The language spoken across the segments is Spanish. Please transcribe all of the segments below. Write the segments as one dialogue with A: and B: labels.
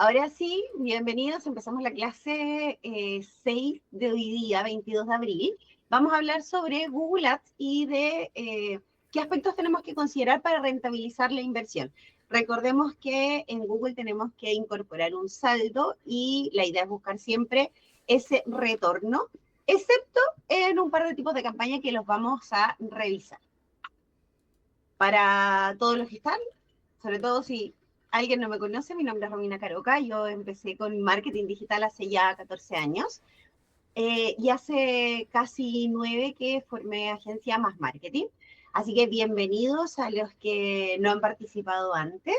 A: Ahora sí, bienvenidos. Empezamos la clase 6 de hoy día, 22 de abril. Vamos a hablar sobre Google Ads y de qué aspectos tenemos que considerar para rentabilizar la inversión. Recordemos que en Google tenemos que incorporar un saldo y la idea es buscar siempre ese retorno, excepto en un par de tipos de campaña que los vamos a revisar. Para todos los que están, sobre todo si alguien no me conoce, mi nombre es Romina Caroca, yo empecé con marketing digital hace ya 14 años y hace casi 9 que formé agencia Más Marketing. Así que bienvenidos a los que no han participado antes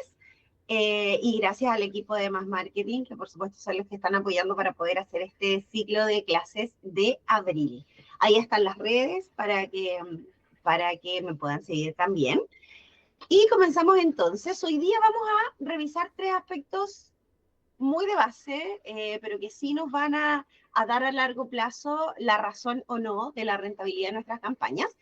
A: y gracias al equipo de Más Marketing, que por supuesto son los que están apoyando para poder hacer este ciclo de clases de abril. Ahí están las redes para que me puedan seguir también. Y comenzamos entonces. Hoy día vamos a revisar tres aspectos muy de base, pero que sí nos van a dar a largo plazo la razón o no de la rentabilidad de nuestras campañas.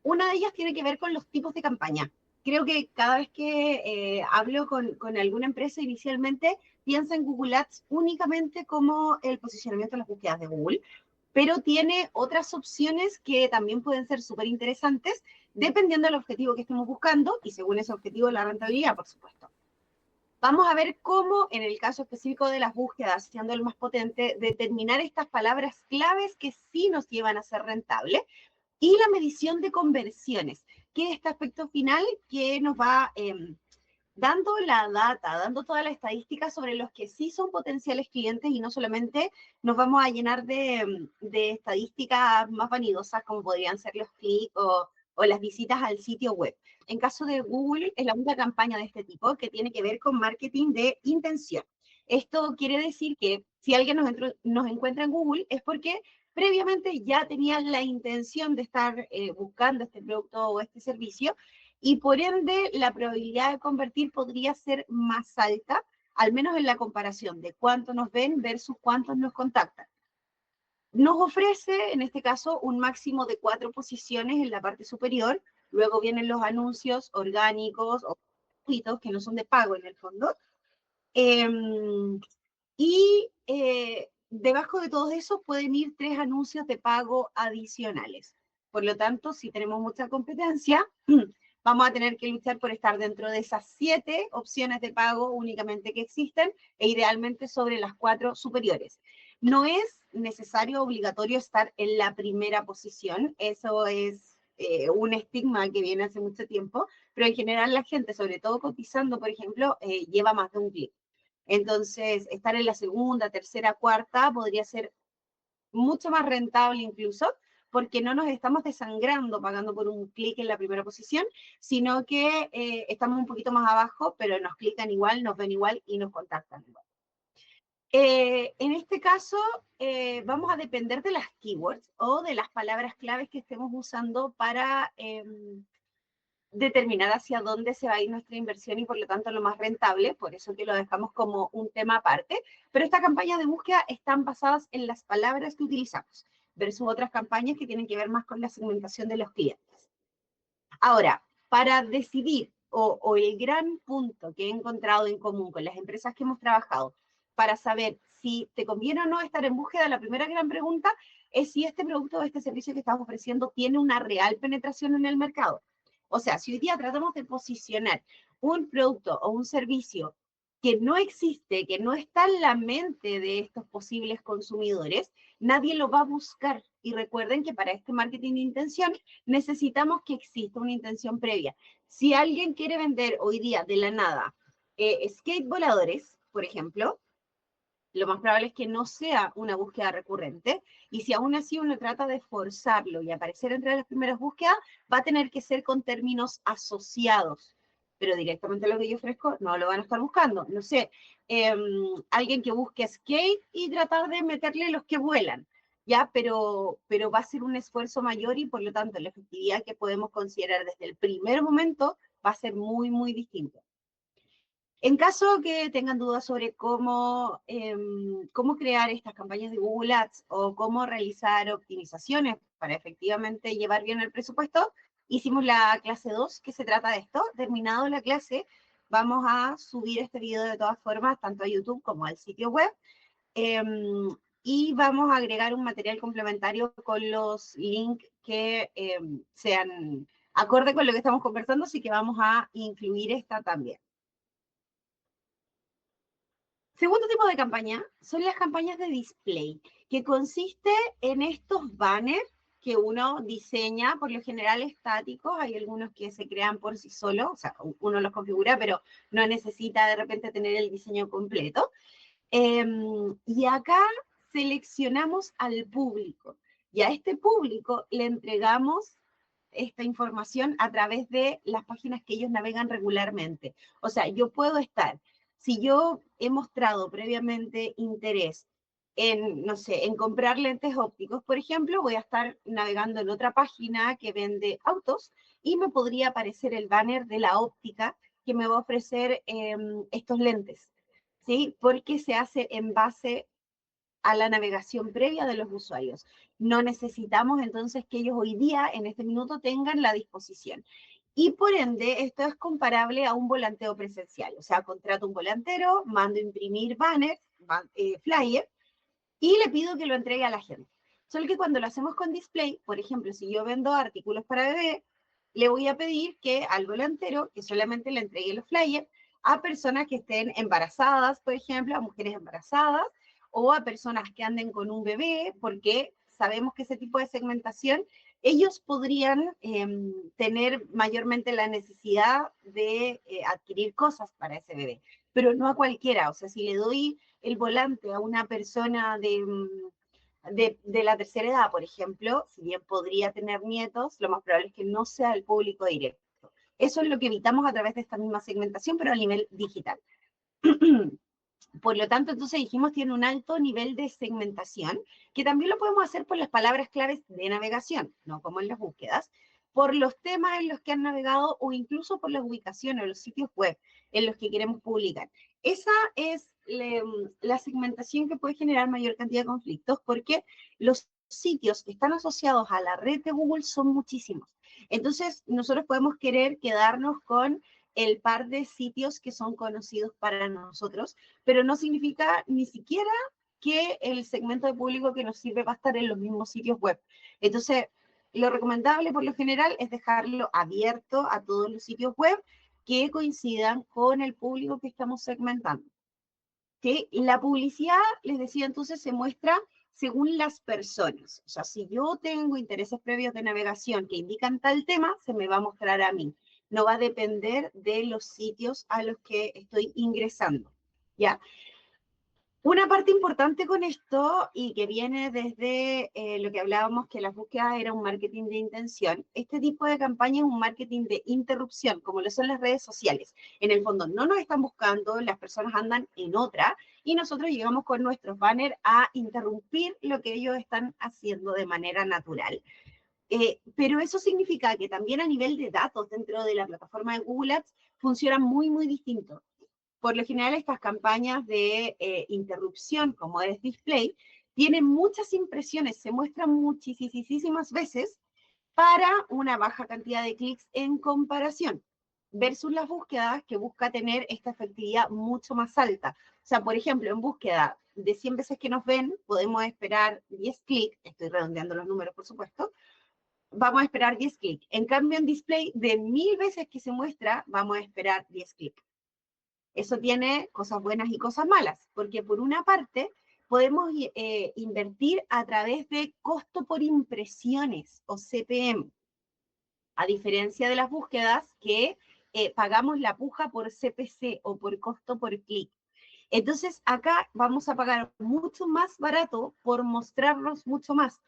A: Una de ellas tiene que ver con los tipos de campaña. Creo que cada vez que hablo con alguna empresa inicialmente, piensa en Google Ads únicamente como el posicionamiento en las búsquedas de Google, pero tiene otras opciones que también pueden ser súper interesantes dependiendo del objetivo que estemos buscando y según ese objetivo la rentabilidad, por supuesto. Vamos a ver cómo, en el caso específico de las búsquedas, siendo el más potente, determinar estas palabras claves que sí nos llevan a ser rentables y la medición de conversiones, que es este aspecto final que nos va dando la data, dando toda la estadística sobre los que sí son potenciales clientes y no solamente nos vamos a llenar de estadísticas más vanidosas como podrían ser los clics o las visitas al sitio web. En caso de Google, es la única campaña de este tipo que tiene que ver con marketing de intención. Esto quiere decir que si alguien nos encuentra en Google es porque previamente ya tenía la intención de estar buscando este producto o este servicio y por ende la probabilidad de convertir podría ser más alta, al menos en la comparación de cuántos nos ven versus cuántos nos contactan. Nos ofrece, en este caso, un máximo de 4 posiciones en la parte superior, luego vienen los anuncios orgánicos o gratuitos, que no son de pago en el fondo, debajo de todos esos pueden ir 3 anuncios de pago adicionales. Por lo tanto, si tenemos mucha competencia, vamos a tener que luchar por estar dentro de esas 7 opciones de pago únicamente que existen e idealmente sobre las 4 superiores. No es necesario, obligatorio estar en la primera posición, eso es un estigma que viene hace mucho tiempo, pero en general la gente, sobre todo cotizando, por ejemplo, lleva más de un clic. Entonces, estar en la segunda, tercera, cuarta podría ser mucho más rentable incluso, porque no nos estamos desangrando pagando por un clic en la primera posición, sino que estamos un poquito más abajo, pero nos clican igual, nos ven igual y nos contactan igual. En este caso, vamos a depender de las keywords o de las palabras claves que estemos usando para determinar hacia dónde se va a ir nuestra inversión y por lo tanto lo más rentable, por eso que lo dejamos como un tema aparte, pero estas campañas de búsqueda están basadas en las palabras que utilizamos, versus otras campañas que tienen que ver más con la segmentación de los clientes. Ahora, para decidir, o el gran punto que he encontrado en común con las empresas que hemos trabajado, para saber si te conviene o no estar en búsqueda, la primera gran pregunta es si este producto o este servicio que estamos ofreciendo tiene una real penetración en el mercado. O sea, si hoy día tratamos de posicionar un producto o un servicio que no existe, que no está en la mente de estos posibles consumidores, nadie lo va a buscar. Y recuerden que para este marketing de intención necesitamos que exista una intención previa. Si alguien quiere vender hoy día de la nada skate voladores, por ejemplo, lo más probable es que no sea una búsqueda recurrente, y si aún así uno trata de forzarlo y aparecer entre las primeras búsquedas, va a tener que ser con términos asociados, pero directamente lo que yo ofrezco no lo van a estar buscando. No sé, alguien que busque skate y tratar de meterle los que vuelan, ¿ya? Pero va a ser un esfuerzo mayor y por lo tanto la efectividad que podemos considerar desde el primer momento va a ser muy, muy distinta. En caso que tengan dudas sobre cómo crear estas campañas de Google Ads o cómo realizar optimizaciones para efectivamente llevar bien el presupuesto, hicimos la clase 2 que se trata de esto. Terminado la clase, vamos a subir este video de todas formas, tanto a YouTube como al sitio web. Y vamos a agregar un material complementario con los links que sean acorde con lo que estamos conversando, así que vamos a incluir esta también. Segundo tipo de campaña son las campañas de display, que consiste en estos banners que uno diseña, por lo general estáticos, hay algunos que se crean por sí solos, o sea, uno los configura, pero no necesita de repente tener el diseño completo. Y acá seleccionamos al público, y a este público le entregamos esta información a través de las páginas que ellos navegan regularmente. O sea, yo puedo estar, si yo he mostrado previamente interés en, no sé, en comprar lentes ópticos, por ejemplo, voy a estar navegando en otra página que vende autos y me podría aparecer el banner de la óptica que me va a ofrecer estos lentes, ¿sí? Porque se hace en base a la navegación previa de los usuarios. No necesitamos entonces que ellos hoy día, en este minuto, tengan la disposición. Y por ende, esto es comparable a un volanteo presencial. O sea, contrato un volantero, mando imprimir banners, flyer, y le pido que lo entregue a la gente. Solo que cuando lo hacemos con display, por ejemplo, si yo vendo artículos para bebé, le voy a pedir que al volantero, que solamente le entregue los flyers a personas que estén embarazadas, por ejemplo, a mujeres embarazadas, o a personas que anden con un bebé, porque sabemos que ese tipo de segmentación, ellos podrían tener mayormente la necesidad de adquirir cosas para ese bebé, pero no a cualquiera. O sea, si le doy el volante a una persona de la tercera edad, por ejemplo, si bien podría tener nietos, lo más probable es que no sea el público directo. Eso es lo que evitamos a través de esta misma segmentación, pero a nivel digital. Por lo tanto, entonces dijimos, tiene un alto nivel de segmentación, que también lo podemos hacer por las palabras claves de navegación, no como en las búsquedas, por los temas en los que han navegado o incluso por las ubicaciones o los sitios web en los que queremos publicar. Esa es la segmentación que puede generar mayor cantidad de conflictos porque los sitios que están asociados a la red de Google son muchísimos. Entonces, nosotros podemos querer quedarnos con el par de sitios que son conocidos para nosotros, pero no significa ni siquiera que el segmento de público que nos sirve va a estar en los mismos sitios web. Entonces, lo recomendable por lo general es dejarlo abierto a todos los sitios web que coincidan con el público que estamos segmentando. ¿Sí? La publicidad, les decía entonces, se muestra según las personas. O sea, si yo tengo intereses previos de navegación que indican tal tema, se me va a mostrar a mí. No va a depender de los sitios a los que estoy ingresando, ¿ya? Una parte importante con esto, y que viene desde lo que hablábamos, que las búsquedas era un marketing de intención, este tipo de campaña es un marketing de interrupción, como lo son las redes sociales. En el fondo no nos están buscando, las personas andan en otra, y nosotros llegamos con nuestros banners a interrumpir lo que ellos están haciendo de manera natural. Pero eso significa que también a nivel de datos dentro de la plataforma de Google Ads funcionan muy, muy distinto. Por lo general, estas campañas de interrupción, como es display, tienen muchas impresiones, se muestran muchísimas veces para una baja cantidad de clics en comparación, versus las búsquedas que busca tener esta efectividad mucho más alta. O sea, por ejemplo, en búsqueda de 100 veces que nos ven, podemos esperar 10 clics, estoy redondeando los números, por supuesto, vamos a esperar 10 clics. En cambio, en display, de 1000 veces que se muestra, vamos a esperar 10 clics. Eso tiene cosas buenas y cosas malas, porque por una parte podemos invertir a través de costo por impresiones o CPM, a diferencia de las búsquedas que pagamos la puja por CPC o por costo por clic. Entonces acá vamos a pagar mucho más barato por mostrarnos mucho más.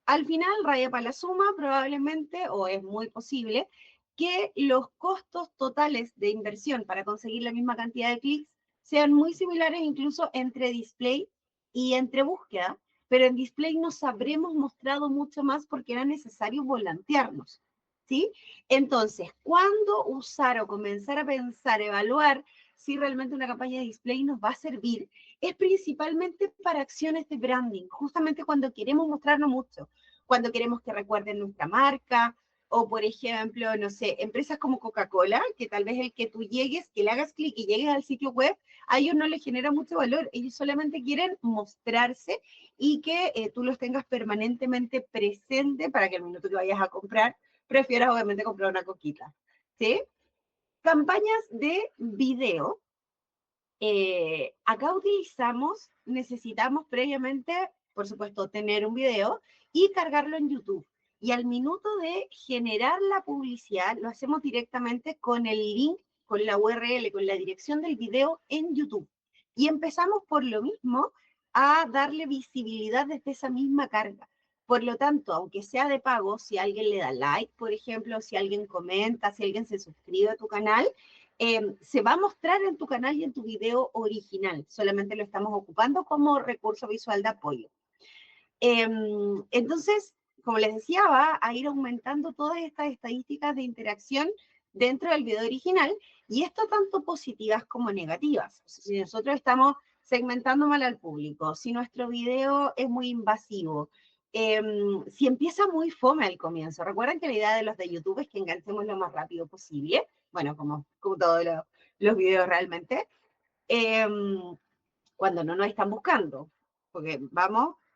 A: Al final, raya para la suma, probablemente, o es muy posible, que los costos totales de inversión para conseguir la misma cantidad de clics sean muy similares incluso entre display y entre búsqueda, pero en display nos habremos mostrado mucho más porque era necesario volantearnos, ¿sí? Entonces, ¿cuándo usar o comenzar a pensar, evaluar si realmente una campaña de display nos va a servir? Es principalmente para acciones de branding, justamente cuando queremos mostrarnos mucho, cuando queremos que recuerden nuestra marca, O, por ejemplo, no sé, empresas como Coca-Cola, que tal vez el que tú llegues, que le hagas clic y llegues al sitio web, a ellos no les genera mucho valor. Ellos solamente quieren mostrarse y que tú los tengas permanentemente presente para que el minuto que vayas a comprar, prefieras obviamente comprar una coquita. ¿Sí? Campañas de video. Acá necesitamos previamente, por supuesto, tener un video y cargarlo en YouTube. Y al minuto de generar la publicidad, lo hacemos directamente con el link, con la URL, con la dirección del video en YouTube. Y empezamos por lo mismo a darle visibilidad desde esa misma carga. Por lo tanto, aunque sea de pago, si alguien le da like, por ejemplo, si alguien comenta, si alguien se suscribe a tu canal, se va a mostrar en tu canal y en tu video original. Solamente lo estamos ocupando como recurso visual de apoyo. Entonces, como les decía, va a ir aumentando todas estas estadísticas de interacción dentro del video original, y esto tanto positivas como negativas. O sea, si nosotros estamos segmentando mal al público, si nuestro video es muy invasivo, si empieza muy fome al comienzo. Recuerden que la idea de los de YouTube es que enganchemos lo más rápido posible, bueno, como todos los videos realmente, eh, cuando no nos están buscando, porque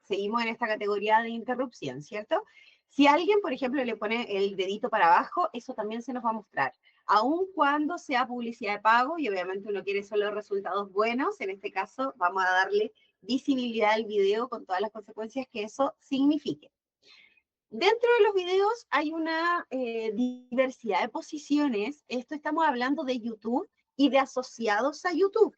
A: seguimos en esta categoría de interrupción, ¿cierto? Si alguien, por ejemplo, le pone el dedito para abajo, eso también se nos va a mostrar, aun cuando sea publicidad de pago, y obviamente uno quiere solo resultados buenos. En este caso vamos a darle visibilidad al video con todas las consecuencias que eso signifique. Dentro de los videos hay una diversidad de posiciones. Esto estamos hablando de YouTube y de asociados a YouTube.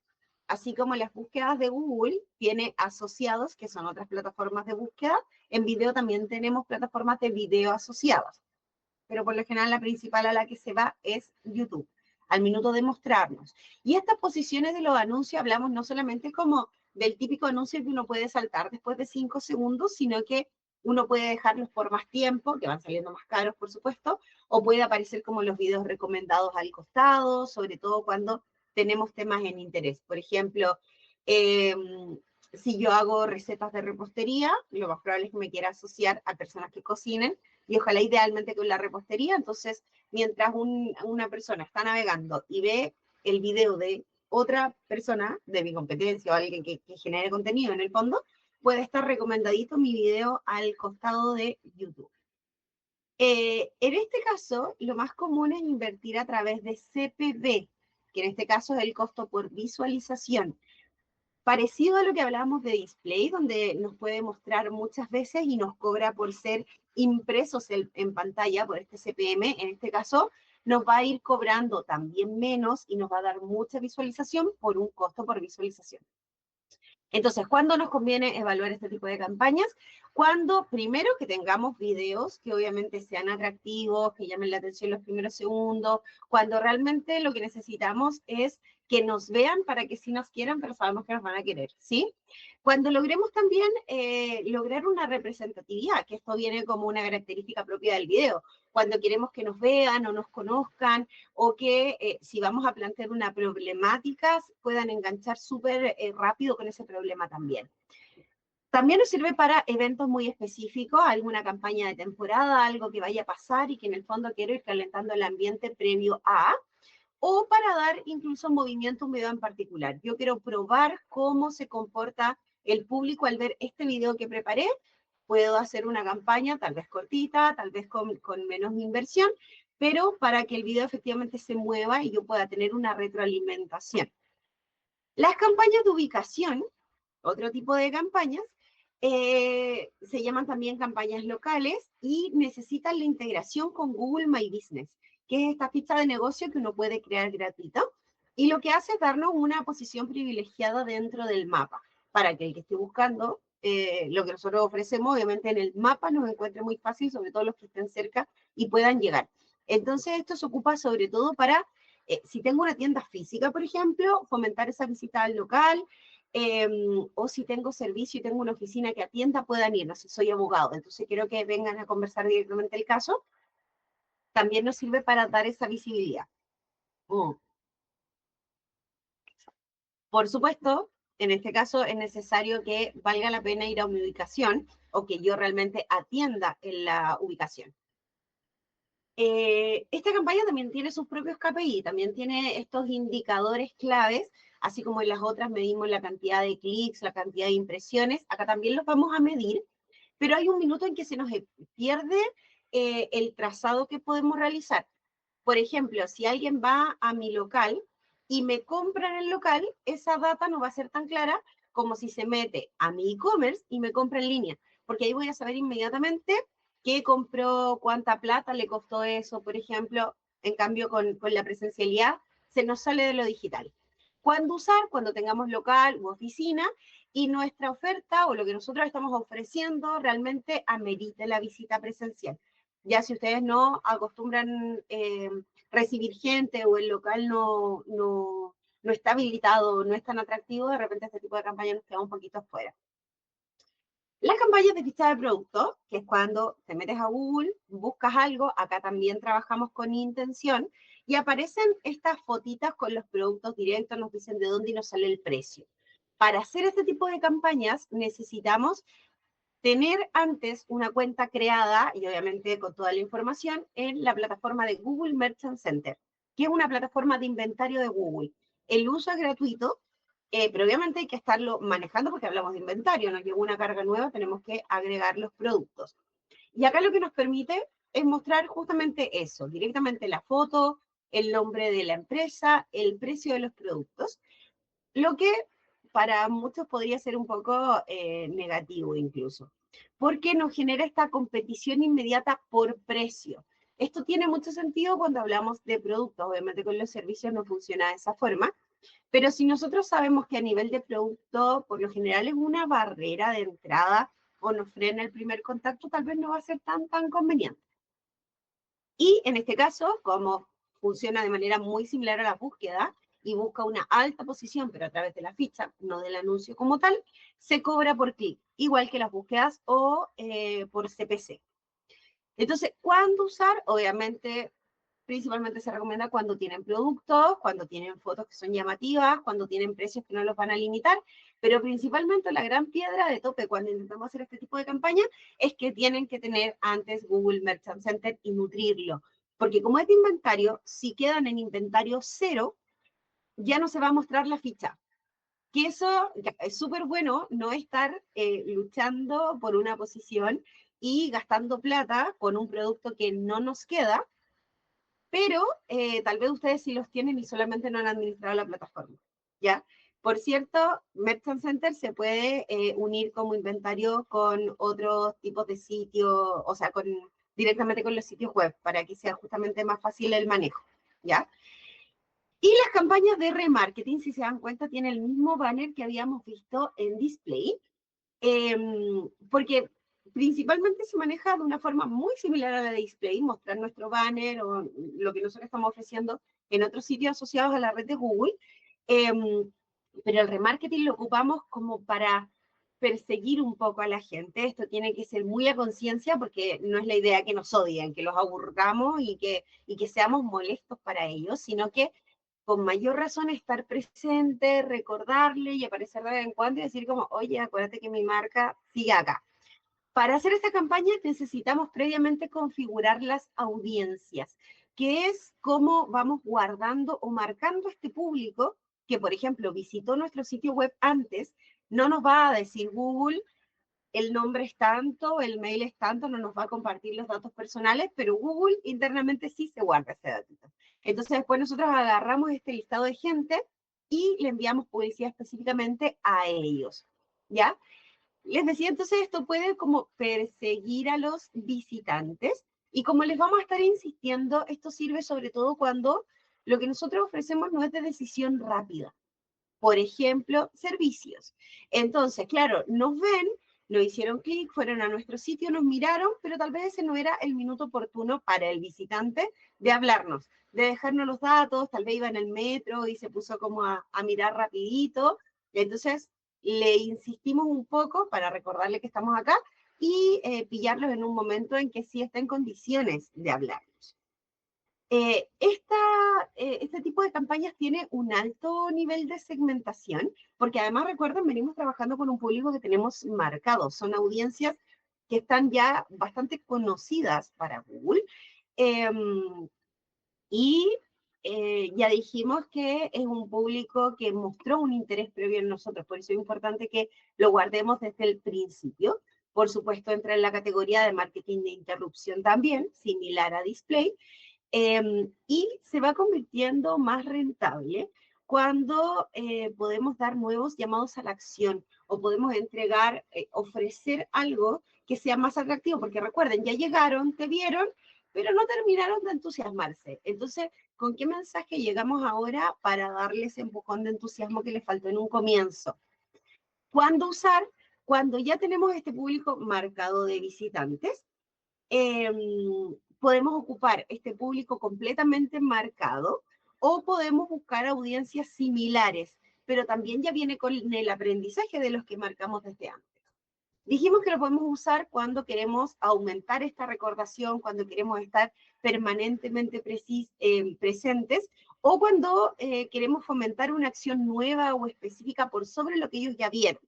A: Así como las búsquedas de Google tiene asociados, que son otras plataformas de búsqueda, en video también tenemos plataformas de video asociadas. Pero por lo general la principal a la que se va es YouTube, al minuto de mostrarnos. Y estas posiciones de los anuncios hablamos no solamente como del típico anuncio que uno puede saltar después de 5 segundos, sino que uno puede dejarlos por más tiempo, que van saliendo más caros, por supuesto, o puede aparecer como los videos recomendados al costado, sobre todo cuando tenemos temas en interés. Por ejemplo, si yo hago recetas de repostería, lo más probable es que me quiera asociar a personas que cocinen, y ojalá idealmente con la repostería. Entonces, mientras una persona está navegando y ve el video de otra persona de mi competencia o alguien que genere contenido en el fondo, puede estar recomendadito mi video al costado de YouTube. En este caso, lo más común es invertir a través de CPV, que en este caso es el costo por visualización. Parecido a lo que hablábamos de display, donde nos puede mostrar muchas veces y nos cobra por ser impresos en pantalla por este CPM. En este caso, nos va a ir cobrando también menos y nos va a dar mucha visualización por un costo por visualización. Entonces, ¿cuándo nos conviene evaluar este tipo de campañas? Cuando, primero, que tengamos videos que obviamente sean atractivos, que llamen la atención los primeros segundos, cuando realmente lo que necesitamos es que nos vean para que sí nos quieran, pero sabemos que nos van a querer, ¿sí? Cuando logremos también lograr una representatividad, que esto viene como una característica propia del video, cuando queremos que nos vean o nos conozcan, o que si vamos a plantear una problemática, puedan enganchar súper rápido con ese problema también. También nos sirve para eventos muy específicos, alguna campaña de temporada, algo que vaya a pasar y que en el fondo quiero ir calentando el ambiente previo a, o para dar incluso movimiento a un video en particular. Yo quiero probar cómo se comporta el público al ver este video que preparé. Puedo hacer una campaña, tal vez cortita, tal vez con menos inversión, pero para que el video efectivamente se mueva y yo pueda tener una retroalimentación. Las campañas de ubicación, otro tipo de campañas, se llaman también campañas locales y necesitan la integración con Google My Business, que es esta ficha de negocio que uno puede crear gratuito, y lo que hace es darnos una posición privilegiada dentro del mapa, para que el que esté buscando lo que nosotros ofrecemos, obviamente en el mapa nos encuentre muy fácil, sobre todo los que estén cerca y puedan llegar. Entonces esto se ocupa sobre todo para, si tengo una tienda física, por ejemplo, fomentar esa visita al local, o si tengo servicio y tengo una oficina que atienda, puedan ir. No sé, soy abogado, entonces quiero que vengan a conversar directamente el caso. También nos sirve para dar esa visibilidad. Por supuesto, en este caso es necesario que valga la pena ir a mi ubicación o que yo realmente atienda en la ubicación. Esta campaña también tiene sus propios KPI, también tiene estos indicadores claves, así como en las otras medimos la cantidad de clics, la cantidad de impresiones, acá también los vamos a medir, pero hay un minuto en que se nos pierde el trazado que podemos realizar. Por ejemplo, si alguien va a mi local y me compra en el local, esa data no va a ser tan clara como si se mete a mi e-commerce y me compra en línea, porque ahí voy a saber inmediatamente qué compró, cuánta plata le costó eso, por ejemplo. En cambio, con la presencialidad se nos sale de lo digital. ¿Cuándo usar? Cuando tengamos local u oficina y nuestra oferta o lo que nosotros estamos ofreciendo realmente amerite la visita presencial. Ya si ustedes no acostumbran recibir gente o el local no está habilitado, no es tan atractivo, de repente este tipo de campaña nos queda un poquito fuera. Las campañas de ficha de producto, que es cuando te metes a Google, buscas algo, acá también trabajamos con intención, y aparecen estas fotitas con los productos directos, nos dicen de dónde nos sale el precio. Para hacer este tipo de campañas necesitamos tener antes una cuenta creada y obviamente con toda la información en la plataforma de Google Merchant Center, que es una plataforma de inventario de Google. El uso es gratuito, pero obviamente hay que estarlo manejando porque hablamos de inventario, nos llegó una carga nueva, tenemos que agregar los productos. Y acá lo que nos permite es mostrar justamente eso, directamente la foto, el nombre de la empresa, el precio de los productos, lo que para muchos podría ser un poco negativo incluso, porque nos genera esta competición inmediata por precio. Esto tiene mucho sentido cuando hablamos de productos, obviamente con los servicios no funciona de esa forma, pero si nosotros sabemos que a nivel de producto, por lo general es una barrera de entrada o nos frena el primer contacto, tal vez no va a ser tan conveniente. Y en este caso, como funciona de manera muy similar a la búsqueda y busca una alta posición, pero a través de la ficha, no del anuncio como tal, se cobra por clic, igual que las búsquedas o por CPC. Entonces, ¿cuándo usar? Obviamente, principalmente se recomienda cuando tienen productos, cuando tienen fotos que son llamativas, cuando tienen precios que no los van a limitar, pero principalmente la gran piedra de tope cuando intentamos hacer este tipo de campaña es que tienen que tener antes Google Merchant Center y nutrirlo. Porque como es de inventario, si quedan en inventario cero, ya no se va a mostrar la ficha. Que eso es súper bueno, no estar luchando por una posición y gastando plata con un producto que no nos queda, pero tal vez ustedes sí los tienen y solamente no han administrado la plataforma, ¿ya? Por cierto, Merchant Center se puede unir como inventario con otros tipos de sitios, o sea, directamente con los sitios web, para que sea justamente más fácil el manejo, ¿ya? Y las campañas de remarketing, si se dan cuenta, tienen el mismo banner que habíamos visto en display, eh, porque principalmente se maneja de una forma muy similar a la de display, mostrar nuestro banner o lo que nosotros estamos ofreciendo en otros sitios asociados a la red de Google, eh, pero el remarketing lo ocupamos como para perseguir un poco a la gente. Esto tiene que ser muy a conciencia porque no es la idea que nos odien, que los aburgamos y que seamos molestos para ellos, sino que con mayor razón estar presente, recordarle y aparecer de vez en cuando y decir como, oye, acuérdate que mi marca sigue acá. Para hacer esta campaña necesitamos previamente configurar las audiencias, que es cómo vamos guardando o marcando este público que, por ejemplo, visitó nuestro sitio web antes, no nos va a decir Google, el nombre es tanto, el mail es tanto, no nos va a compartir los datos personales, pero Google internamente sí se guarda ese datito. Entonces después nosotros agarramos este listado de gente y le enviamos publicidad específicamente a ellos, ¿ya? Les decía, entonces esto puede como perseguir a los visitantes y como les vamos a estar insistiendo, esto sirve sobre todo cuando lo que nosotros ofrecemos no es de decisión rápida. Por ejemplo, servicios. Entonces, claro, nos ven, nos hicieron clic, fueron a nuestro sitio, nos miraron, pero tal vez ese no era el minuto oportuno para el visitante de hablarnos, de dejarnos los datos, tal vez iba en el metro y se puso como a mirar rapidito. Entonces, le insistimos un poco para recordarle que estamos acá y pillarlos en un momento en que sí está en condiciones de hablarnos. Este tipo de campañas tiene un alto nivel de segmentación, porque además, recuerden, venimos trabajando con un público que tenemos marcado, son audiencias que están ya bastante conocidas para Google, Em, y ya dijimos que es un público que mostró un interés previo en nosotros, por eso es importante que lo guardemos desde el principio. Por supuesto, entra en la categoría de marketing de interrupción también, similar a display, y se va convirtiendo más rentable cuando podemos dar nuevos llamados a la acción o podemos entregar, ofrecer algo que sea más atractivo, porque recuerden, ya llegaron, te vieron, pero no terminaron de entusiasmarse. Entonces, ¿con qué mensaje llegamos ahora para darles empujón de entusiasmo que les faltó en un comienzo? ¿Cuándo usar? Cuando ya tenemos este público marcado de visitantes, eh, podemos ocupar este público completamente marcado o podemos buscar audiencias similares, pero también ya viene con el aprendizaje de los que marcamos desde antes. Dijimos que lo podemos usar cuando queremos aumentar esta recordación, cuando queremos estar permanentemente presentes o cuando queremos fomentar una acción nueva o específica por sobre lo que ellos ya vieron.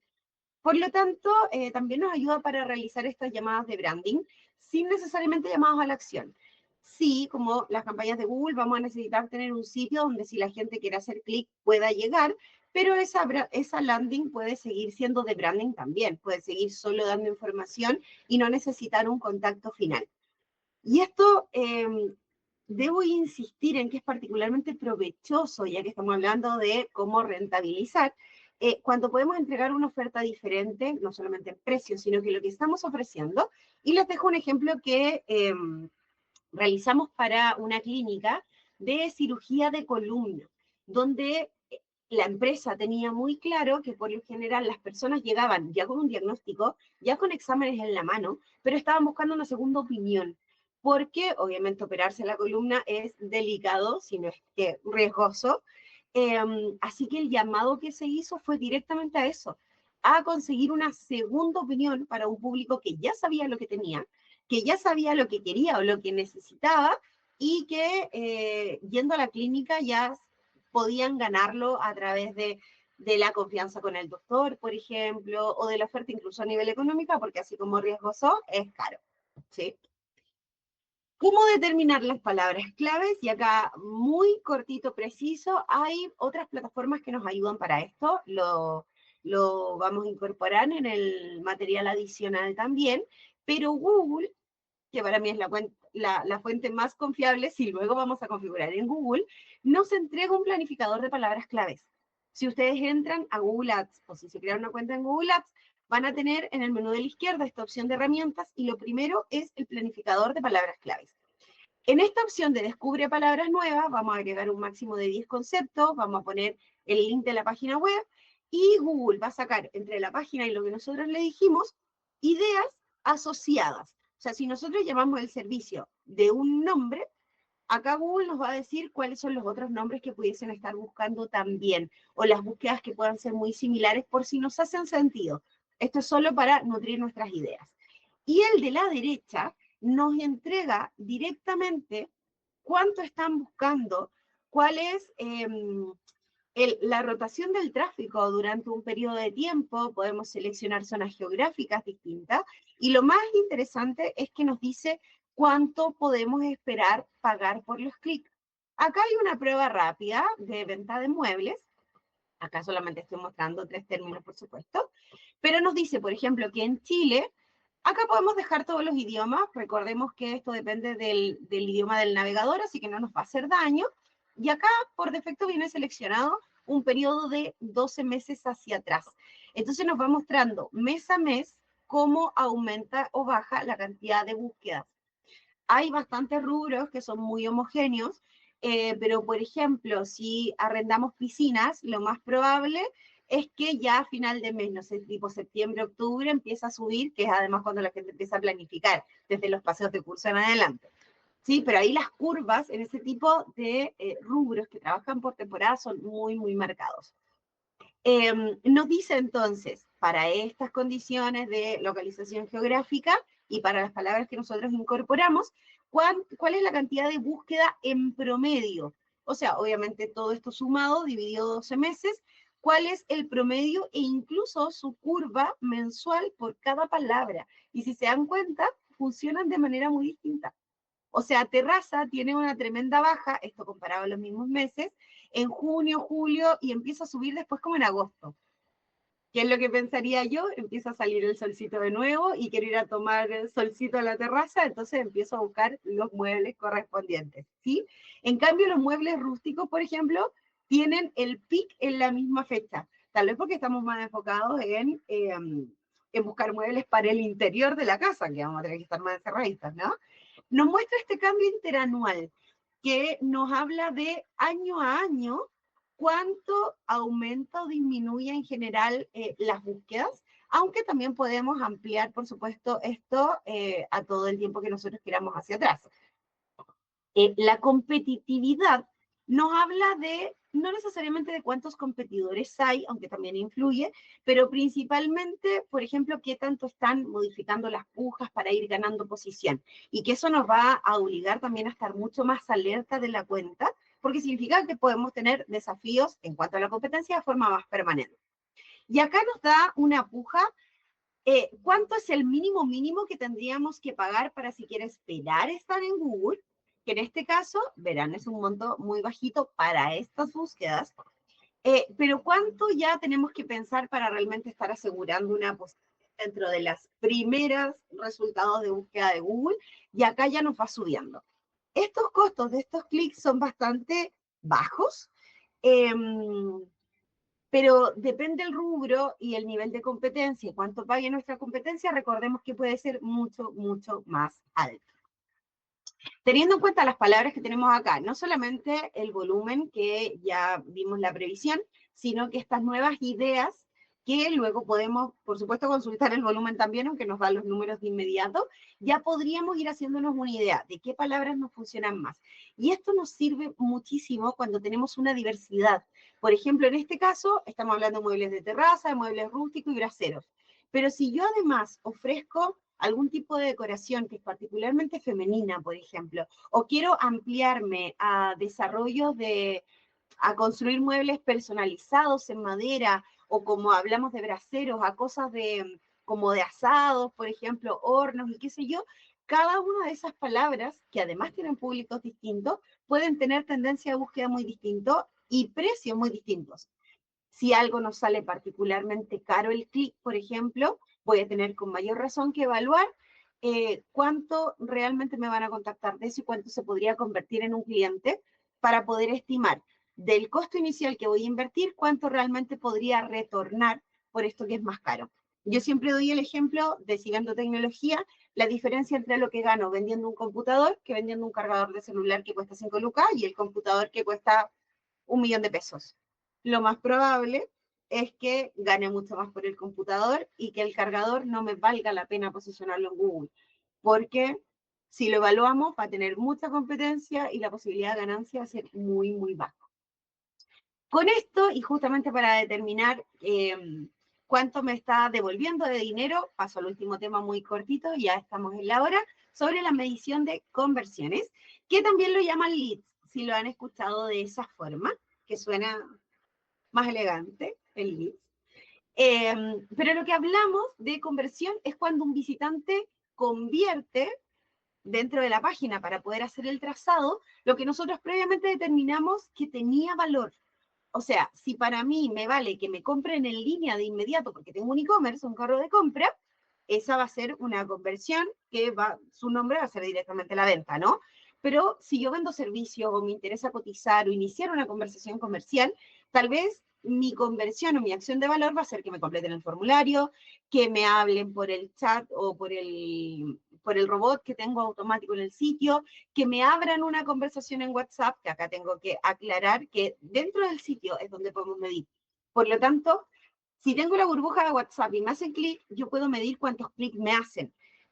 A: Por lo tanto, también nos ayuda para realizar estas llamadas de branding sin necesariamente llamados a la acción. Sí, como las campañas de Google, vamos a necesitar tener un sitio donde si la gente quiere hacer clic pueda llegar, pero esa landing puede seguir siendo de branding también, puede seguir solo dando información y no necesitar un contacto final. Y esto debo insistir en que es particularmente provechoso, ya que estamos hablando de cómo rentabilizar, cuando podemos entregar una oferta diferente, no solamente en precio, sino que lo que estamos ofreciendo. Y les dejo un ejemplo que realizamos para una clínica de cirugía de columna, donde la empresa tenía muy claro que por lo general las personas llegaban ya con un diagnóstico, ya con exámenes en la mano, pero estaban buscando una segunda opinión, porque obviamente operarse la columna es delicado, si no es que riesgoso. Así que el llamado que se hizo fue directamente a eso, a conseguir una segunda opinión para un público que ya sabía lo que tenía, que ya sabía lo que quería o lo que necesitaba y que yendo a la clínica ya podían ganarlo a través de la confianza con el doctor, por ejemplo, o de la oferta incluso a nivel económico, porque así como riesgoso, es caro. ¿Sí? ¿Cómo determinar las palabras claves? Y acá, muy cortito, preciso, hay otras plataformas que nos ayudan para esto. Lo vamos a incorporar en el material adicional también, pero Google, que para mí es la fuente más confiable, si luego vamos a configurar en Google, nos entrega un planificador de palabras claves. Si ustedes entran a Google Ads o si se crean una cuenta en Google Ads, van a tener en el menú de la izquierda esta opción de herramientas y lo primero es el planificador de palabras claves. En esta opción de descubre palabras nuevas, vamos a agregar un máximo de 10 conceptos, vamos a poner el link de la página web y Google va a sacar entre la página y lo que nosotros le dijimos ideas asociadas. O sea, si nosotros llamamos el servicio de un nombre, acá Google nos va a decir cuáles son los otros nombres que pudiesen estar buscando también, o las búsquedas que puedan ser muy similares por si nos hacen sentido. Esto es solo para nutrir nuestras ideas. Y el de la derecha nos entrega directamente cuánto están buscando, cuál es la rotación del tráfico durante un periodo de tiempo, podemos seleccionar zonas geográficas distintas, y lo más interesante es que nos dice cuánto podemos esperar pagar por los clics. Acá hay una prueba rápida de venta de muebles, acá solamente estoy mostrando 3 términos, por supuesto, pero nos dice, por ejemplo, que en Chile, acá podemos dejar todos los idiomas, recordemos que esto depende del idioma del navegador, así que no nos va a hacer daño, y acá por defecto viene seleccionado un periodo de 12 meses hacia atrás. Entonces nos va mostrando mes a mes cómo aumenta o baja la cantidad de búsquedas. Hay bastantes rubros que son muy homogéneos, pero por ejemplo, si arrendamos piscinas, lo más probable es que ya a final de mes, no sé, tipo septiembre, octubre, empieza a subir, que es además cuando la gente empieza a planificar, desde los paseos de curso en adelante. Sí, pero ahí las curvas en ese tipo de rubros que trabajan por temporada son muy, muy marcados. Nos dice entonces, para estas condiciones de localización geográfica y para las palabras que nosotros incorporamos, cuál es la cantidad de búsqueda en promedio. O sea, obviamente todo esto sumado, dividido 12 meses, cuál es el promedio e incluso su curva mensual por cada palabra. Y si se dan cuenta, funcionan de manera muy distinta. O sea, terraza tiene una tremenda baja, esto comparado a los mismos meses, en junio, julio, y empieza a subir después como en agosto. ¿Qué es lo que pensaría yo? Empieza a salir el solcito de nuevo y quiero ir a tomar el solcito a la terraza, entonces empiezo a buscar los muebles correspondientes, ¿sí? En cambio, los muebles rústicos, por ejemplo, tienen el pic en la misma fecha, tal vez porque estamos más enfocados en buscar muebles para el interior de la casa, que vamos a tener que estar más encerraditas, ¿no? Nos muestra este cambio interanual que nos habla de año a año cuánto aumenta o disminuye en general las búsquedas, aunque también podemos ampliar, por supuesto, esto a todo el tiempo que nosotros queramos hacia atrás. La competitividad nos habla de, no necesariamente de cuántos competidores hay, aunque también influye, pero principalmente, por ejemplo, qué tanto están modificando las pujas para ir ganando posición. Y que eso nos va a obligar también a estar mucho más alerta de la cuenta, porque significa que podemos tener desafíos en cuanto a la competencia de forma más permanente. Y acá nos da una puja. ¿Cuánto es el mínimo mínimo que tendríamos que pagar para siquiera esperar estar en Google? Que en este caso, verán, es un monto muy bajito para estas búsquedas, pero ¿cuánto ya tenemos que pensar para realmente estar asegurando una posición dentro de las primeras resultados de búsqueda de Google? Y acá ya nos va subiendo. Estos costos de estos clics son bastante bajos, pero depende el rubro y el nivel de competencia y cuánto pague nuestra competencia, recordemos que puede ser mucho, mucho más alto. Teniendo en cuenta las palabras que tenemos acá, no solamente el volumen que ya vimos la previsión, sino que estas nuevas ideas que luego podemos, por supuesto, consultar el volumen también, aunque nos dan los números de inmediato, ya podríamos ir haciéndonos una idea de qué palabras nos funcionan más. Y esto nos sirve muchísimo cuando tenemos una diversidad. Por ejemplo, en este caso, estamos hablando de muebles de terraza, de muebles rústicos y braseros. Pero si yo además ofrezco algún tipo de decoración que es particularmente femenina, por ejemplo, o quiero ampliarme a desarrollos a construir muebles personalizados en madera, o como hablamos de braseros, a cosas como de asados, por ejemplo, hornos y qué sé yo, cada una de esas palabras, que además tienen públicos distintos, pueden tener tendencia de búsqueda muy distinto y precios muy distintos. Si algo nos sale particularmente caro el clic, por ejemplo, voy a tener con mayor razón que evaluar cuánto realmente me van a contactar de eso y cuánto se podría convertir en un cliente para poder estimar del costo inicial que voy a invertir, cuánto realmente podría retornar por esto que es más caro. Yo siempre doy el ejemplo de si vendo tecnología, la diferencia entre lo que gano vendiendo un computador que vendiendo un cargador de celular que cuesta 5 lucas y el computador que cuesta 1.000.000 de pesos. Lo más probable es que gane mucho más por el computador y que el cargador no me valga la pena posicionarlo en Google, porque si lo evaluamos va a tener mucha competencia y la posibilidad de ganancia va a ser muy, muy baja. Con esto, y justamente para determinar cuánto me está devolviendo de dinero, paso al último tema muy cortito, ya estamos en la hora, sobre la medición de conversiones, que también lo llaman leads, si lo han escuchado de esa forma, que suena más elegante, el leads. Pero lo que hablamos de conversión es cuando un visitante convierte dentro de la página para poder hacer el trazado lo que nosotros previamente determinamos que tenía valor. O sea, si para mí me vale que me compren en línea de inmediato porque tengo un e-commerce, un carro de compra, esa va a ser una conversión que su nombre va a ser directamente la venta, ¿no? Pero si yo vendo servicios o me interesa cotizar o iniciar una conversación comercial, tal vez mi conversión o mi acción de valor va a ser que me completen el formulario, que me hablen por el chat o por el robot que tengo automático en el sitio, que me abran una conversación en WhatsApp, que acá tengo que aclarar que dentro del sitio es donde podemos medir. Por lo tanto, si tengo la burbuja de WhatsApp y me hacen clic, yo puedo medir cuántos clics me hacen.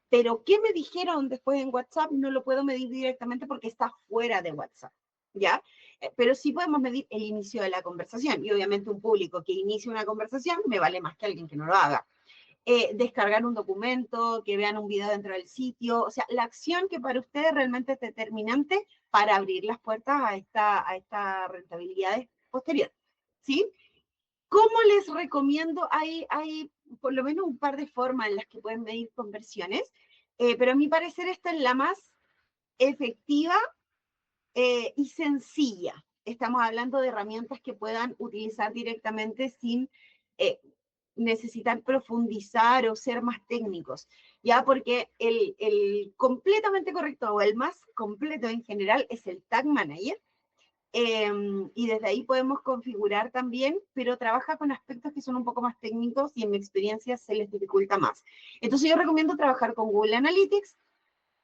A: Pero qué me dijeron después en WhatsApp no lo puedo medir directamente porque está fuera de WhatsApp, ¿ya? Pero sí podemos medir el inicio de la conversación. Y obviamente un público que inicie una conversación me vale más que alguien que no lo haga. Descargar un documento, que vean un video dentro del sitio, o sea, la acción que para ustedes realmente es determinante para abrir las puertas a esta rentabilidad posterior, ¿sí? ¿Cómo les recomiendo? Hay por lo menos un par de formas en las que pueden medir conversiones, pero a mi parecer esta es la más efectiva y sencilla. Estamos hablando de herramientas que puedan utilizar directamente sin necesitar profundizar o ser más técnicos, ya porque el completamente correcto o el más completo en general es el Tag Manager, y desde ahí podemos configurar también, pero trabaja con aspectos que son un poco más técnicos y en mi experiencia se les dificulta más. Entonces yo recomiendo trabajar con Google Analytics,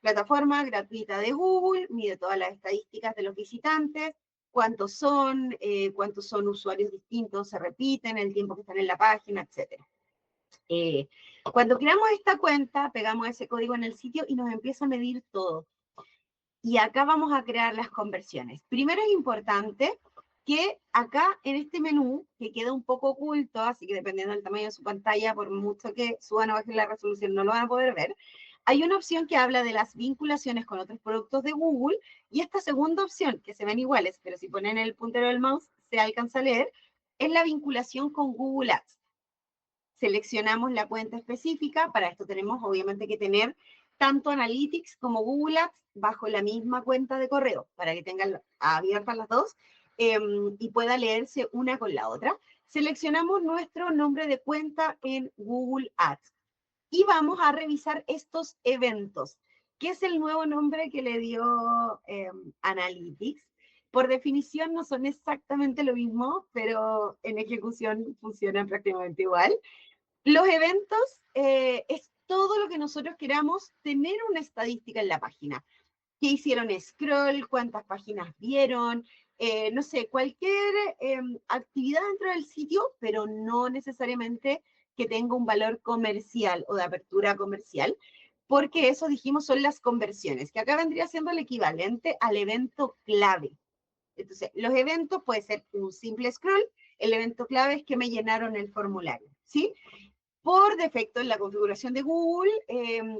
A: plataforma gratuita de Google, mide todas las estadísticas de los visitantes, cuántos son usuarios distintos, se repiten, el tiempo que están en la página, etc. Cuando creamos esta cuenta, pegamos ese código en el sitio y nos empieza a medir todo. Y acá vamos a crear las conversiones. Primero es importante que acá en este menú, que queda un poco oculto, así que dependiendo del tamaño de su pantalla, por mucho que suban o bajen la resolución, no lo van a poder ver, hay una opción que habla de las vinculaciones con otros productos de Google, y esta segunda opción, que se ven iguales, pero si ponen el puntero del mouse se alcanza a leer, es la vinculación con Google Ads. Seleccionamos la cuenta específica, para esto tenemos obviamente que tener tanto Analytics como Google Ads bajo la misma cuenta de correo, para que tengan abiertas las dos y pueda leerse una con la otra. Seleccionamos nuestro nombre de cuenta en Google Ads y vamos a revisar estos eventos, que es el nuevo nombre que le dio Analytics. Por definición no son exactamente lo mismo, pero en ejecución funcionan prácticamente igual. Los eventos es todo lo que nosotros queramos tener una estadística en la página. ¿Qué hicieron scroll? ¿Cuántas páginas vieron? No sé, cualquier actividad dentro del sitio, pero no necesariamente que tenga un valor comercial o de apertura comercial, porque eso dijimos son las conversiones, que acá vendría siendo el equivalente al evento clave. Entonces, los eventos puede ser un simple scroll, el evento clave es que me llenaron el formulario, ¿sí? Por defecto, en la configuración de Google,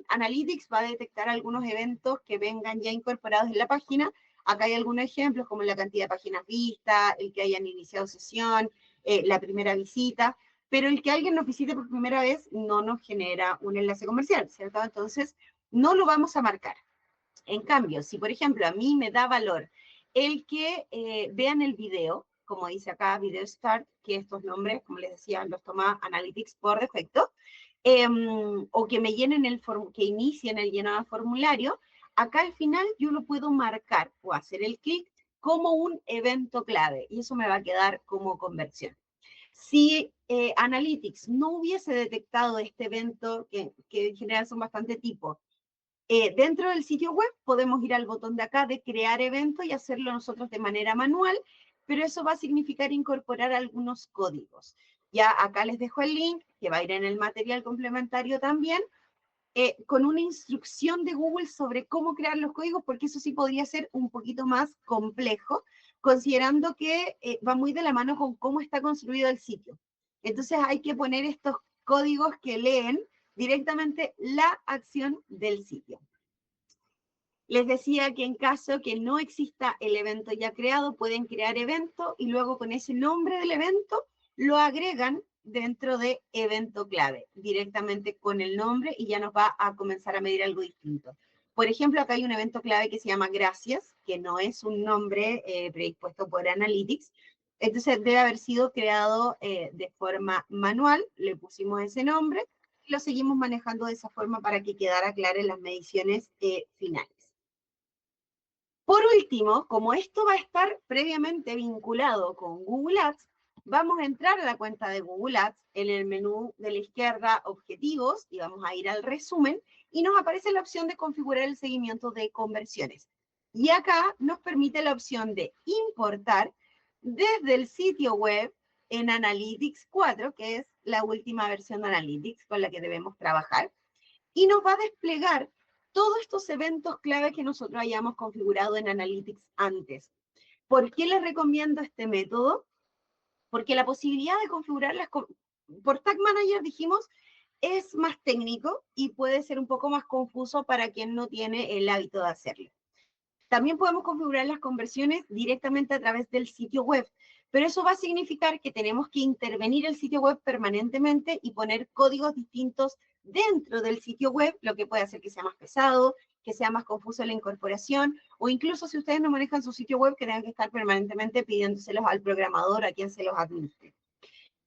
A: Analytics va a detectar algunos eventos que vengan ya incorporados en la página. Acá hay algunos ejemplos, como la cantidad de páginas vistas, el que hayan iniciado sesión, la primera visita, pero el que alguien nos visite por primera vez no nos genera un enlace comercial, ¿cierto? Entonces, no lo vamos a marcar. En cambio, si por ejemplo a mí me da valor el que vean el video, como dice acá, Video Start, que estos nombres, como les decía, los toma Analytics por defecto, o que me llenen que inicien el llenado de formulario, acá al final yo lo puedo marcar o hacer el clic como un evento clave, y eso me va a quedar como conversión. Si Analytics no hubiese detectado este evento, que en general son bastante tipos, dentro del sitio web podemos ir al botón de acá de crear evento y hacerlo nosotros de manera manual, pero eso va a significar incorporar algunos códigos. Ya acá les dejo el link, que va a ir en el material complementario también, con una instrucción de Google sobre cómo crear los códigos, porque eso sí podría ser un poquito más complejo, considerando que va muy de la mano con cómo está construido el sitio. Entonces hay que poner estos códigos que leen directamente la acción del sitio. Les decía que en caso que no exista el evento ya creado, pueden crear evento y luego con ese nombre del evento lo agregan dentro de evento clave, directamente con el nombre, y ya nos va a comenzar a medir algo distinto. Por ejemplo, acá hay un evento clave que se llama Gracias, que no es un nombre predispuesto por Analytics, entonces debe haber sido creado de forma manual, le pusimos ese nombre y lo seguimos manejando de esa forma para que quedara claro en las mediciones finales. Por último, como esto va a estar previamente vinculado con Google Ads, vamos a entrar a la cuenta de Google Ads en el menú de la izquierda, Objetivos, y vamos a ir al resumen, y nos aparece la opción de configurar el seguimiento de conversiones. Y acá nos permite la opción de importar desde el sitio web en Analytics 4, que es la última versión de Analytics con la que debemos trabajar, y nos va a desplegar todos estos eventos clave que nosotros hayamos configurado en Analytics antes. ¿Por qué les recomiendo este método? Porque la posibilidad de configurarlas por Tag Manager, dijimos, es más técnico y puede ser un poco más confuso para quien no tiene el hábito de hacerlo. También podemos configurar las conversiones directamente a través del sitio web, pero eso va a significar que tenemos que intervenir el sitio web permanentemente y poner códigos distintos dentro del sitio web, lo que puede hacer que sea más pesado, que sea más confuso la incorporación, o incluso si ustedes no manejan su sitio web, que tengan que estar permanentemente pidiéndoselos al programador, a quien se los administre.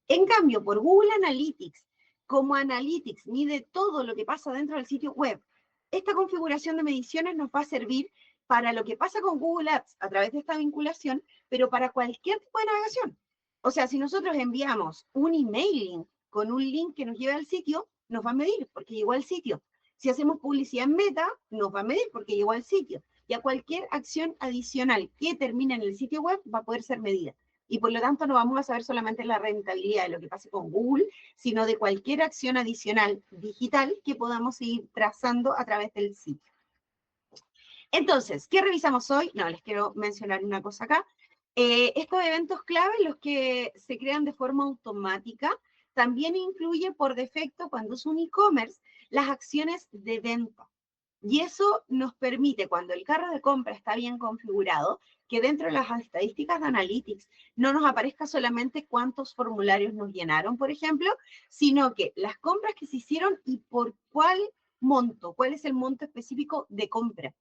A: En cambio, por Google Analytics, como Analytics mide todo lo que pasa dentro del sitio web, esta configuración de mediciones nos va a servir para lo que pasa con Google Ads a través de esta vinculación, pero para cualquier tipo de navegación. O sea, si nosotros enviamos un emailing con un link que nos lleve al sitio, nos va a medir porque llegó al sitio. Si hacemos publicidad en Meta, nos va a medir porque llegó al sitio. Y a cualquier acción adicional que termine en el sitio web va a poder ser medida. Y por lo tanto no vamos a saber solamente la rentabilidad de lo que pase con Google, sino de cualquier acción adicional digital que podamos ir trazando a través del sitio. Entonces, ¿qué revisamos hoy? No, les quiero mencionar una cosa acá. Estos eventos clave, los que se crean de forma automática, también incluye por defecto, cuando es un e-commerce, las acciones de venta. Y eso nos permite, cuando el carro de compra está bien configurado, que dentro de las estadísticas de Analytics no nos aparezca solamente cuántos formularios nos llenaron, por ejemplo, sino que las compras que se hicieron y por cuál monto, cuál es el monto específico de compra.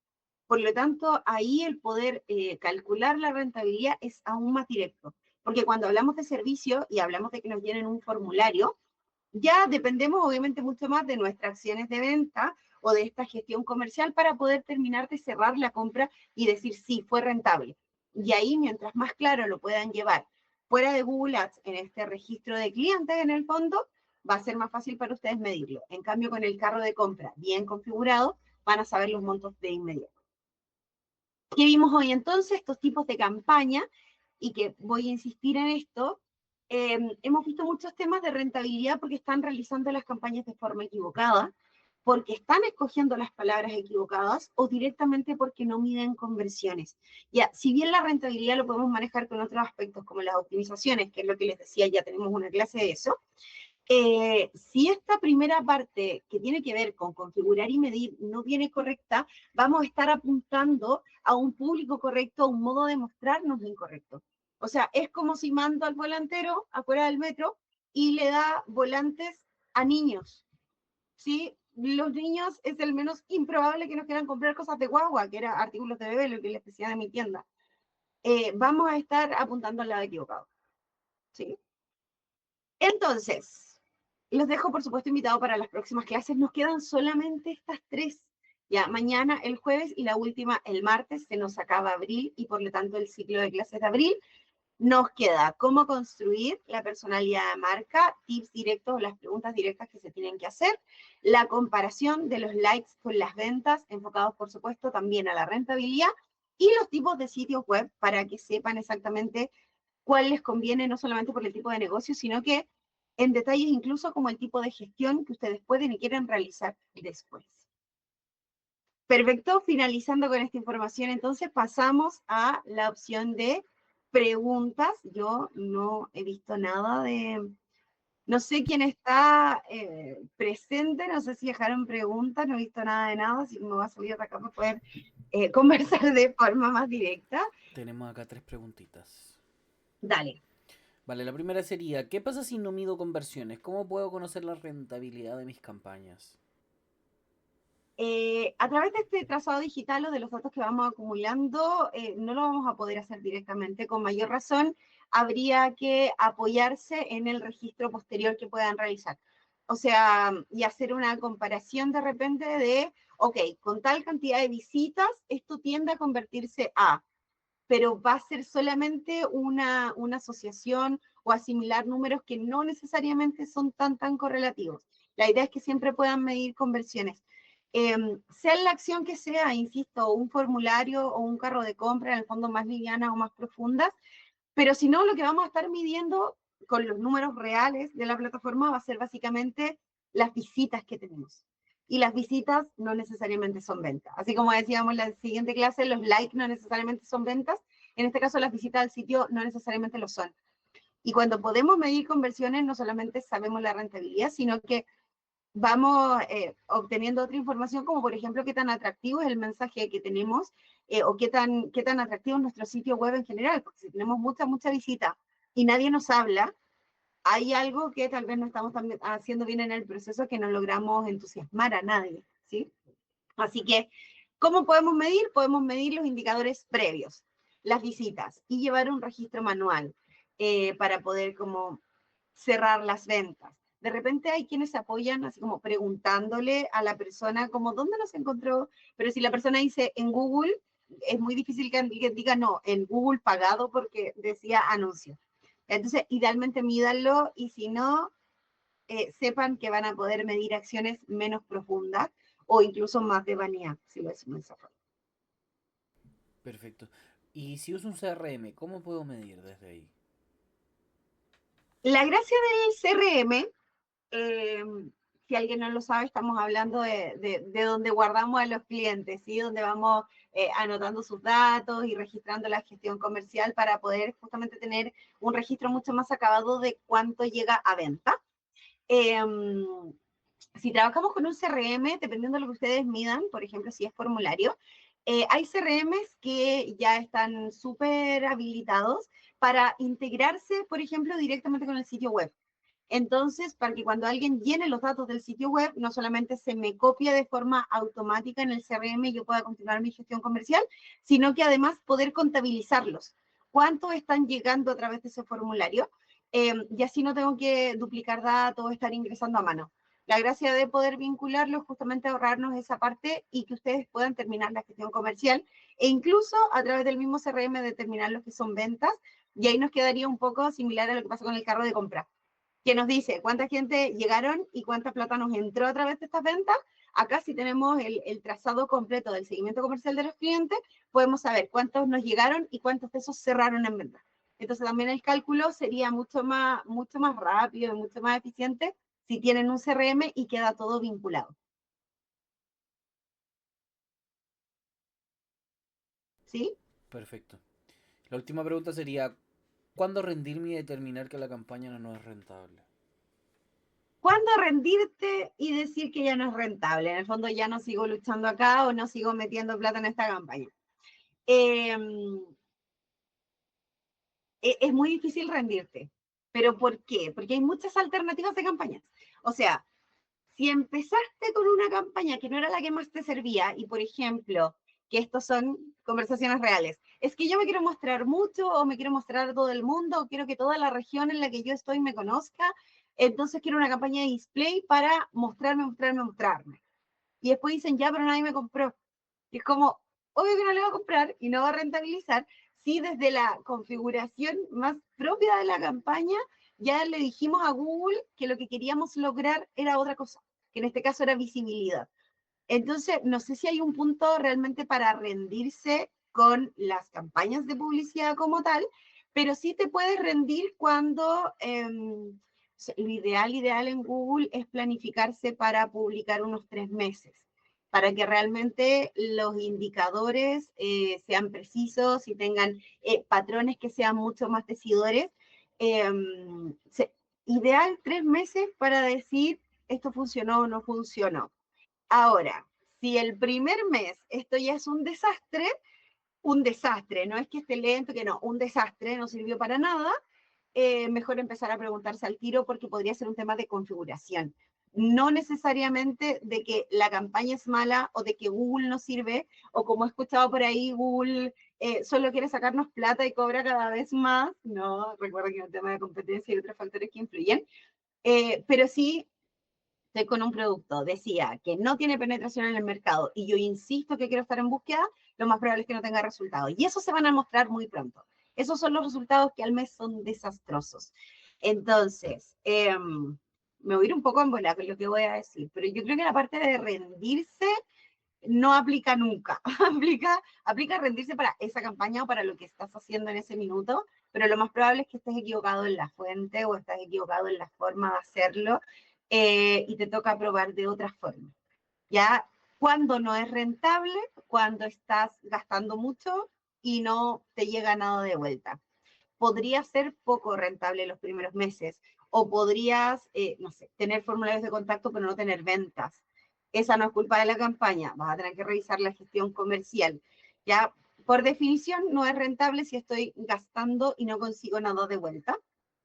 A: Por lo tanto, ahí el poder calcular la rentabilidad es aún más directo. Porque cuando hablamos de servicio y hablamos de que nos llenen un formulario, ya dependemos obviamente mucho más de nuestras acciones de venta o de esta gestión comercial para poder terminar de cerrar la compra y decir sí, fue rentable. Y ahí, mientras más claro lo puedan llevar fuera de Google Ads en este registro de clientes en el fondo, va a ser más fácil para ustedes medirlo. En cambio, con el carro de compra bien configurado, van a saber los montos de inmediato. ¿Qué vimos hoy entonces? Estos tipos de campaña, y que voy a insistir en esto, hemos visto muchos temas de rentabilidad porque están realizando las campañas de forma equivocada, porque están escogiendo las palabras equivocadas o directamente porque no miden conversiones. Ya, si bien la rentabilidad lo podemos manejar con otros aspectos como las optimizaciones, que es lo que les decía, ya tenemos una clase de eso, si esta primera parte que tiene que ver con configurar y medir no viene correcta, vamos a estar apuntando a un público correcto, a un modo de mostrarnos incorrecto. O sea, es como si mando al volantero afuera del metro y le da volantes a niños, ¿sí? Los niños es el menos improbable que nos quieran comprar cosas de guagua, que era artículos de bebé, lo que les decía de mi tienda. Vamos a estar apuntando al lado equivocado, ¿sí? Entonces, los dejo, por supuesto, invitados para las próximas clases. Nos quedan solamente estas tres. Ya, mañana, el jueves y la última el martes, se nos acaba abril y por lo tanto el ciclo de clases de abril. Nos queda cómo construir la personalidad de marca, tips directos, las preguntas directas que se tienen que hacer, la comparación de los likes con las ventas, enfocados, por supuesto, también a la rentabilidad, y los tipos de sitios web para que sepan exactamente cuál les conviene, no solamente por el tipo de negocio, sino que en detalles incluso como el tipo de gestión que ustedes pueden y quieren realizar después. Perfecto, finalizando con esta información, entonces pasamos a la opción de preguntas. Yo no he visto nada de, no sé quién está presente, no sé si dejaron preguntas, no he visto nada de nada, así que me va a salir de acá para poder conversar de forma más directa.
B: Tenemos acá tres preguntitas.
A: Dale.
B: Vale, la primera sería, ¿qué pasa si no mido conversiones? ¿Cómo puedo conocer la rentabilidad de mis campañas?
A: A través de este trazado digital o de los datos que vamos acumulando, no lo vamos a poder hacer directamente. Con mayor razón, habría que apoyarse en el registro posterior que puedan realizar. O sea, y hacer una comparación de repente de, ok, con tal cantidad de visitas, esto tiende a convertirse a, pero va a ser solamente una asociación o asimilar números que no necesariamente son tan correlativos. La idea es que siempre puedan medir conversiones. Sea la acción que sea, insisto, un formulario o un carro de compra, en el fondo más livianas o más profundas, pero si no, lo que vamos a estar midiendo con los números reales de la plataforma va a ser básicamente las visitas que tenemos. Y las visitas no necesariamente son ventas. Así como decíamos en la siguiente clase, los likes no necesariamente son ventas. En este caso, las visitas al sitio no necesariamente lo son. Y cuando podemos medir conversiones, no solamente sabemos la rentabilidad, sino que vamos obteniendo otra información, como por ejemplo qué tan atractivo es el mensaje que tenemos o qué tan atractivo es nuestro sitio web en general, porque si tenemos mucha visita y nadie nos habla, hay algo que tal vez no estamos haciendo bien en el proceso que no logramos entusiasmar a nadie, ¿sí? Así que ¿Cómo podemos medir? Podemos medir los indicadores previos, las visitas y llevar un registro manual para poder como cerrar las ventas. De repente hay quienes se apoyan así como preguntándole a la persona como dónde nos encontró, pero si la persona dice en Google, es muy difícil que alguien diga no, en Google pagado porque decía anuncio. Entonces, idealmente mídanlo y si no, sepan que van a poder medir acciones menos profundas o incluso más de vanidad, si lo decimos de esa forma.
B: Perfecto. Y si uso un CRM, ¿cómo puedo medir desde ahí?
A: La gracia del CRM, eh, si alguien no lo sabe, estamos hablando de donde guardamos a los clientes, ¿sí? Donde vamos anotando sus datos y registrando la gestión comercial para poder justamente tener un registro mucho más acabado de cuánto llega a venta. Eh, si trabajamos con un CRM, dependiendo de lo que ustedes midan, por ejemplo, si es formulario, hay CRMs que ya están súper habilitados para integrarse, por ejemplo, directamente con el sitio web. Entonces, para que cuando alguien llene los datos del sitio web, no solamente se me copia de forma automática en el CRM y yo pueda continuar mi gestión comercial, sino que además poder contabilizarlos. ¿Cuántos están llegando a través de ese formulario? Y así no tengo que duplicar datos, estar ingresando a mano. La gracia de poder vincularlos justamente ahorrarnos esa parte y que ustedes puedan terminar la gestión comercial e incluso a través del mismo CRM determinar lo que son ventas y ahí nos quedaría un poco similar a lo que pasa con el carro de compra que nos dice cuánta gente llegaron y cuánta plata nos entró a través de estas ventas. Acá si tenemos el trazado completo del seguimiento comercial de los clientes, podemos saber cuántos nos llegaron y cuántos de esos cerraron en venta. Entonces también el cálculo sería mucho más rápido y mucho más eficiente si tienen un CRM y queda todo vinculado. ¿Sí?
B: Perfecto. La última pregunta sería, ¿cuándo rendirme y determinar que la campaña no es rentable?
A: ¿Cuándo rendirte y decir que ya no es rentable? En el fondo ya no sigo luchando acá o no sigo metiendo plata en esta campaña. Eh, es muy difícil rendirte. ¿Pero por qué? Porque hay muchas alternativas de campañas. O sea, si empezaste con una campaña que no era la que más te servía, y por ejemplo, que estos son conversaciones reales, es que yo me quiero mostrar mucho o me quiero mostrar a todo el mundo o quiero que toda la región en la que yo estoy me conozca, entonces quiero una campaña de display para mostrarme, mostrarme, mostrarme. Y después dicen, ya, pero nadie me compró. Y es como, obvio que no le va a comprar y no va a rentabilizar si desde la configuración más propia de la campaña ya le dijimos a Google que lo que queríamos lograr era otra cosa, que en este caso era visibilidad. Entonces, no sé si hay un punto realmente para rendirse con las campañas de publicidad como tal, pero sí te puedes rendir cuando lo ideal en Google es planificarse para publicar unos 3 meses, para que realmente los indicadores sean precisos y tengan patrones que sean mucho más decidores. Eh, se, ideal 3 meses para decir esto funcionó o no funcionó. Ahora, si el primer mes esto ya es un desastre, no es que esté lento, que no, un desastre, no sirvió para nada, mejor empezar a preguntarse al tiro porque podría ser un tema de configuración. No necesariamente de que la campaña es mala o de que Google no sirve, o como he escuchado por ahí, Google solo quiere sacarnos plata y cobra cada vez más. No, recuerden que es un tema de competencia y otros factores que influyen. Pero sí estoy con un producto, decía, que no tiene penetración en el mercado y yo insisto que quiero estar en búsqueda, lo más probable es que no tenga resultados. Y eso se van a mostrar muy pronto. Esos son los resultados que al mes son desastrosos. Entonces, me voy a ir un poco en bola con lo que voy a decir, pero yo creo que la parte de rendirse no aplica nunca. aplica rendirse para esa campaña o para lo que estás haciendo en ese minuto, pero lo más probable es que estés equivocado en la fuente o estás equivocado en la forma de hacerlo y te toca probar de otra forma. Ya cuando no es rentable, cuando estás gastando mucho y no te llega nada de vuelta. Podría ser poco rentable los primeros meses o podrías, no sé, tener formularios de contacto pero no tener ventas. Esa no es culpa de la campaña, vas a tener que revisar la gestión comercial. Ya, por definición, no es rentable si estoy gastando y no consigo nada de vuelta,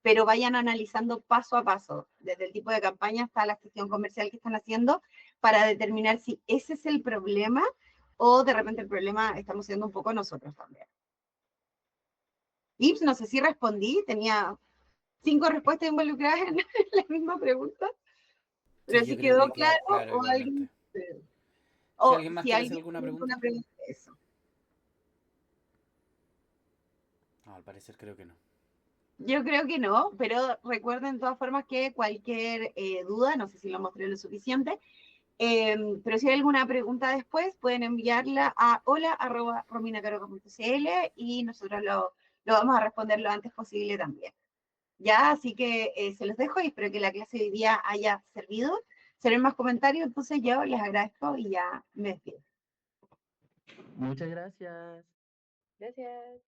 A: pero vayan analizando paso a paso, desde el tipo de campaña hasta la gestión comercial que están haciendo, para determinar si ese es el problema o de repente el problema estamos siendo un poco nosotros también. Ips, no sé si respondí, tenía 5 respuestas involucradas en la misma pregunta,
B: Sí,
A: pero
B: yo
A: si
B: creo
A: quedó
B: que
A: claro
B: claro,
A: o alguien,
B: igualmente. Si
A: o
B: alguien más
A: si
B: quiere hacer
A: alguien
B: alguna
A: tiene
B: pregunta.
A: alguna pregunta de eso.
B: No, al parecer creo que no.
A: Yo creo que no, pero recuerden de todas formas que cualquier duda, no sé si lo mostré lo suficiente, pero si hay alguna pregunta después, pueden enviarla a hola@rominacaroca.cl y nosotros lo vamos a responder lo antes posible también. Ya, así que se los dejo y espero que la clase de hoy día haya servido. Si hay más comentarios, entonces yo les agradezco y ya me despido.
C: Muchas gracias.
D: Gracias.